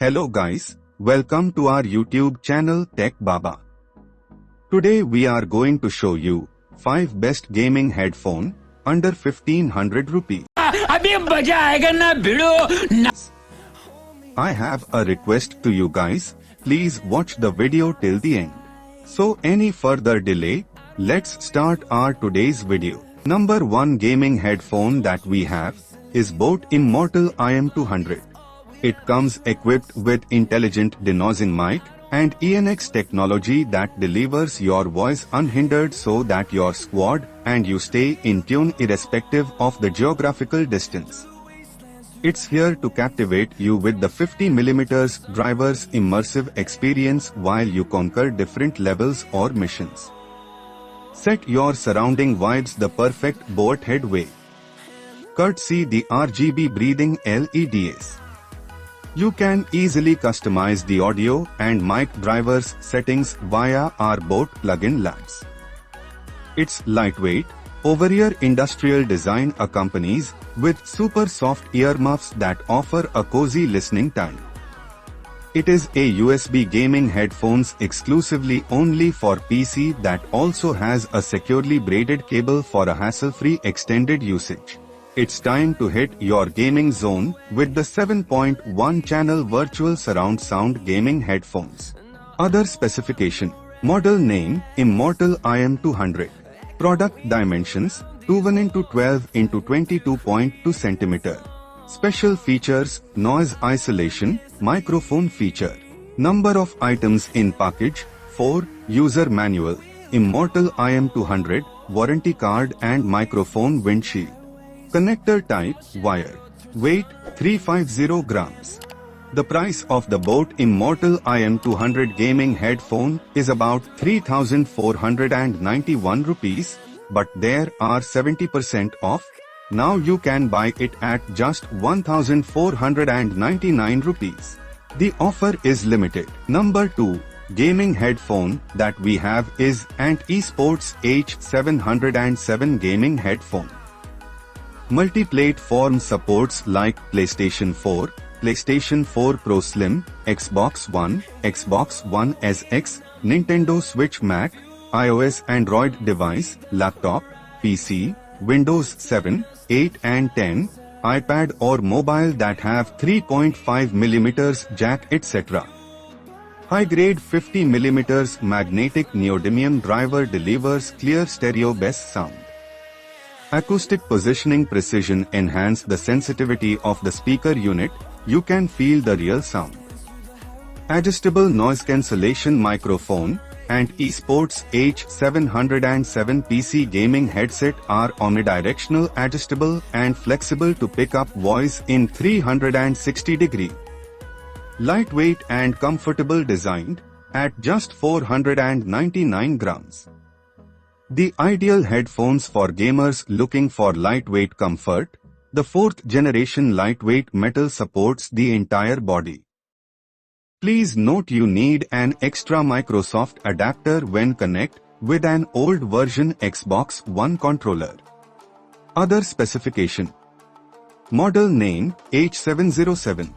Hello guys, welcome to our YouTube channel Tech Baba. Today we are going to show you 5 best gaming headphone under 1500 rupees. अभी मजा आएगा ना भिड़ो. I have a request to you guys, please watch the video till the end. So any further delay, let's start our today's video. Number 1 gaming headphone that we have is Boat Immortal IM200. It comes equipped with intelligent denoising mic and ENX technology that delivers your voice unhindered so that your squad and you stay in tune irrespective of the geographical distance. It's here to captivate you with the 50mm driver's immersive experience while you conquer different levels or missions. Set your surrounding vibes the perfect boat head way. Courtesy the RGB breathing LEDs. You can easily customize the audio and mic drivers settings via our Boat plugin labs. Its lightweight, over-ear industrial design accompanies with super soft earmuffs that offer a cozy listening time. It is a USB gaming headphones exclusively only for PC that also has a securely braided cable for a hassle-free extended usage. It's time to hit your gaming zone with the 7.1 channel virtual surround sound gaming headphones. Other specification: model name Immortal IM200. Product dimensions 21x12 x 22.2 cm. Special features: noise isolation, microphone feature. Number of items in package 4. User manual, Immortal IM200, warranty card and microphone windshield. Connector type wire. Weight 350 grams. The price of the Boat Immortal IM200 gaming headphone is about 3,491 rupees, but there are 70% off. Now you can buy it at just 1,499 rupees. The offer is limited. Number 2 gaming headphone that we have is Ant Esports H707 gaming headphone. Multi-platform supports like PlayStation 4, PlayStation 4 Pro Slim, Xbox One, Xbox One SX, Nintendo Switch Mac, iOS Android device, laptop, PC, Windows 7, 8 and 10, iPad or mobile that have 3.5mm jack etc. High-grade 50mm magnetic neodymium driver delivers clear stereo bass sound. Acoustic positioning precision enhance the sensitivity of the speaker unit, you can feel the real sound. Adjustable noise cancellation microphone and Esports H707 PC gaming headset are omnidirectional, adjustable and flexible to pick up voice in 360 degree. Lightweight and comfortable designed at just 499 grams. The ideal headphones for gamers looking for lightweight comfort. The 4th generation lightweight metal supports the entire body. Please note you need an extra Microsoft adapter when connect with an old version Xbox One controller. Other specification: model name H707.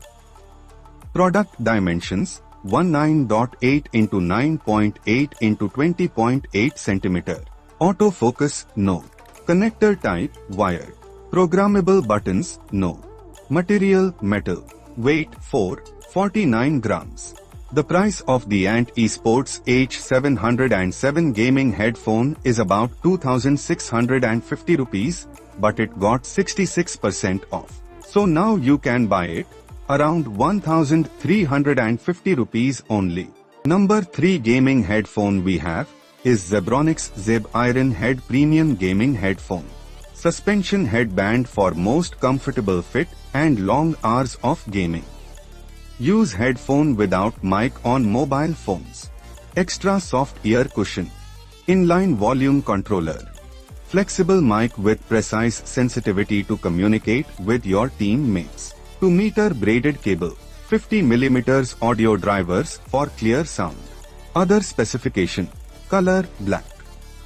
Product dimensions 19.8 x 9.8 x 20.8 cm. Autofocus no. Connector type wired. Programmable buttons no. Material metal. Weight 449 grams. The price of the Ant Esports H707 gaming headphone is about 2,650 rupees, but it got 66% off. So now you can buy it around 1,350 rupees only. Number 3 gaming headphone we have is Zebronics Zeb Iron Head Premium Gaming Headphone. Suspension headband for most comfortable fit and long hours of gaming. Use headphone without mic on mobile phones. Extra soft ear cushion. Inline volume controller. Flexible mic with precise sensitivity to communicate with your teammates. 2-meter braided cable. 50mm audio drivers for clear sound. Other specification: color black.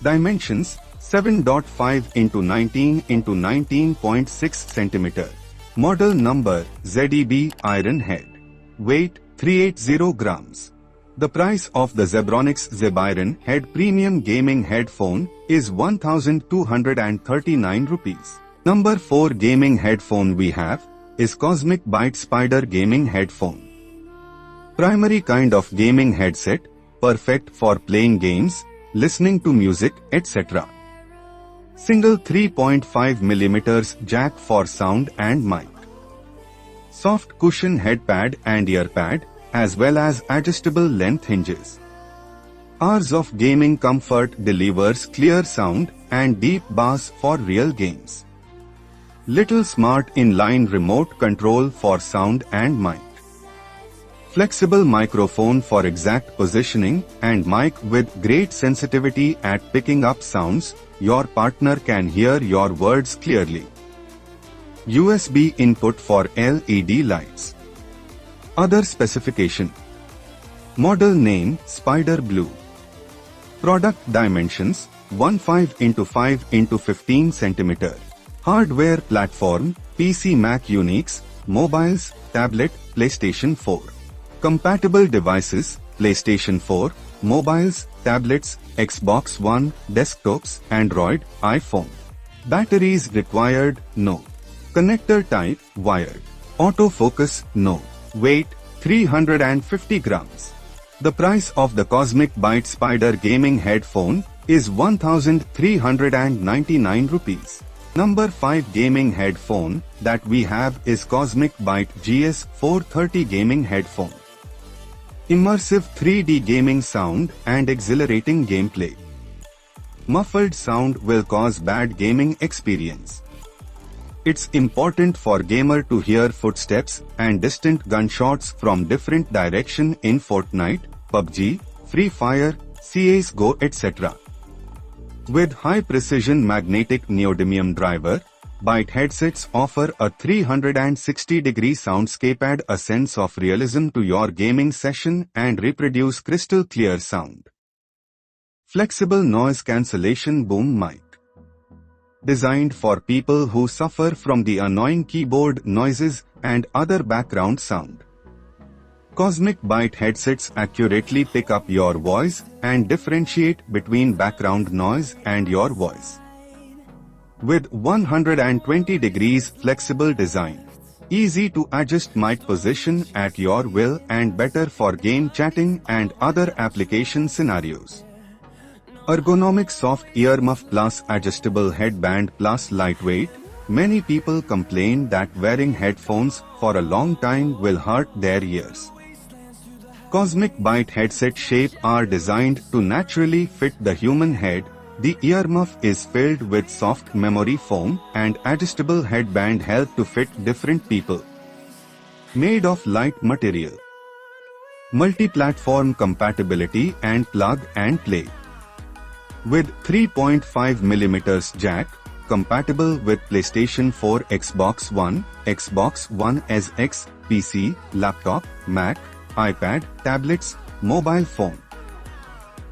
Dimensions 7.5 x 19 x 19.6 cm. Model number ZEB Iron Head. Weight 380 grams. The price of the Zebronics Zebyron Head Premium Gaming Headphone is 1239 rupees. Number 4 gaming headphone we have is Cosmic Byte Spider Gaming Headphone. Primary kind of gaming headset, perfect for playing games, listening to music, etc. Single 3.5mm jack for sound and mic. Soft cushion headpad and earpad, as well as adjustable length hinges. Hours of gaming comfort delivers clear sound and deep bass for real games. Little smart inline remote control for sound and mic. Flexible microphone for exact positioning and mic with great sensitivity at picking up sounds. Your partner can hear your words clearly. USB input for LED lights. Other specification. Model name Spider Blue. Product dimensions 15x5x15 cm. Hardware platform PC Mac Unix, mobiles, tablet, PlayStation 4. Compatible devices PlayStation 4, mobiles, tablets, Xbox One, desktops, Android, iPhone. Batteries required? No. Connector type wired. Autofocus? No. Weight 350 grams. The price of the Cosmic Byte Spider Gaming Headphone is 1399 rupees. Number 5 gaming headphone that we have is Cosmic Byte GS430 Gaming Headphone. Immersive 3D gaming sound and exhilarating gameplay. Muffled sound will cause bad gaming experience. It's important for gamer to hear footsteps and distant gunshots from different direction in Fortnite, PUBG, Free Fire, CS:GO, etc. With high precision magnetic neodymium driver, Byte headsets offer a 360-degree soundscape, add a sense of realism to your gaming session and reproduce crystal clear sound. Flexible noise cancellation boom mic. Designed for people who suffer from the annoying keyboard noises and other background sound. Cosmic Byte headsets accurately pick up your voice and differentiate between background noise and your voice. With 120 degrees flexible design, easy to adjust mic position at your will and better for game chatting and other application scenarios. Ergonomic soft earmuff plus adjustable headband plus lightweight. Many people complain that wearing headphones for a long time will hurt their ears. Cosmic Byte headset shape are designed to naturally fit the human head. The earmuff is filled with soft memory foam and adjustable headband help to fit different people. Made of light material. Multi-platform compatibility and plug and play. With 3.5mm jack, compatible with PlayStation 4, Xbox One, Xbox One SX, PC, laptop, Mac, iPad, tablets, mobile phone.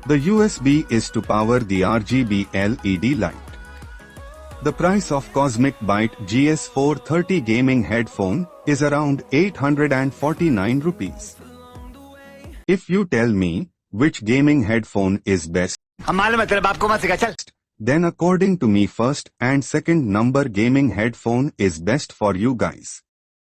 The USB is to power the RGB LED light. The price of Cosmic Byte GS430 gaming headphone is around 849 rupees. If you tell me which gaming headphone is best, then according to me first and second number gaming headphone is best for you guys.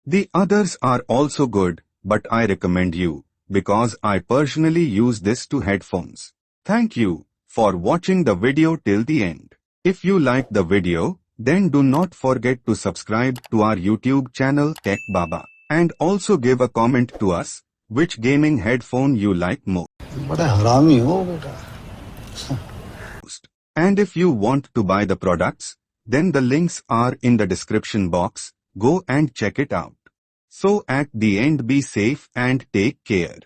The others are also good, but I recommend you, because I personally use this two headphones. Thank you for watching the video till the end. If you like the video, then do not forget to subscribe to our YouTube channel Tech Baba and also give a comment to us which gaming headphone you like most. And if you want to buy the products, then the links are in the description box. Go and check it out. So at the end, be safe and take care.